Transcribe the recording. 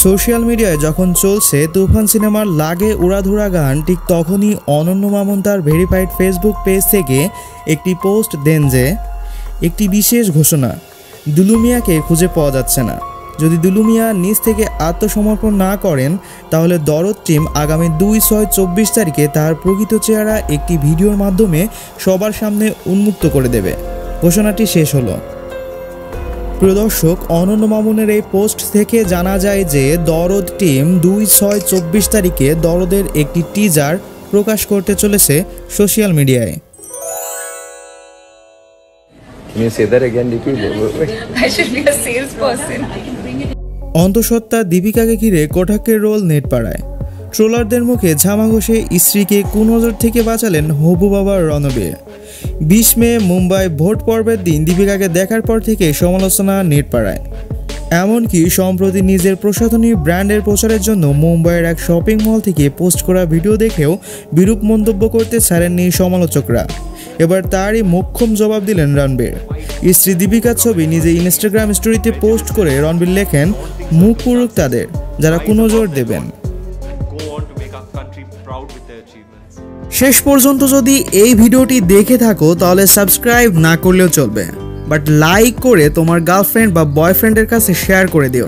Social মিডিয়ায় যখন চলছে তুফান সিনেমার লাগে উড়াধুরা গান, ঠিক তখনই অনন্য মামুন তার ভেরিফাইড ফেসবুক পেজ থেকে একটি পোস্ট দেন যে একটি বিশেষ ঘোষণা, দুলু মিয়াকে খুঁজে পাওয়া যাচ্ছে না। যদি দুলু মিয়া নিজ থেকে আত্মসমর্পণ না করেন তাহলে দরদ টিম আগামী 2/6/24 তারিখে তার প্রকৃত চেহারা একটি ভিডিওর মাধ্যমে সবার সামনে উন্মুক্ত করে দেবে। ঘোষণাটি শেষ হলো। প্রিয় দর্শক, অনন্য মামুনের এই পোস্ট থেকে জানা যায় যে দরদ টিম 2/6/24 তারিখে দরদের একটি টিজার প্রকাশ করতে চলেছে সোশ্যাল মিডিয়ায়। অন্তঃসত্ত্বা দীপিকাকে ঘিরে কটাক্ষের রোল নেট পাড়ায়। ট্রোলারদের মুখে ঝামা ঘষে স্ত্রীকে কুনজর থেকে বাঁচালেন হবু বাবা রণবীর। 20 মে মুম্বাই ভোট পর্বের দিন দীপিকাকে দেখার পর থেকে সমালোচনা নেট পাড়ায়। এমনকি সম্প্রতি নিজের প্রসাধনী ব্র্যান্ডের প্রচারের জন্য মুম্বাইয়ের এক শপিং মল থেকে পোস্ট করা ভিডিও দেখেও বিরূপ মন্তব্য করতে ছাড়েননি সমালোচকরা। এবার তারই মোক্ষম জবাব দিলেন রণবীর। স্ত্রী দীপিকার ছবি নিজে ইনস্টাগ্রাম স্টোরিতে পোস্ট করে রণবীর লেখেন, মুখ পুরুক তাদের যারা কুনজর দেবেন। শেষ পর্যন্ত যদি এই ভিডিওটি দেখে থাকো তাহলে সাবস্ক্রাইব না করলেও চলবে, বাট লাইক করে তোমার গার্লফ্রেন্ড বা বয়ফ্রেন্ডের কাছে শেয়ার করে দিও।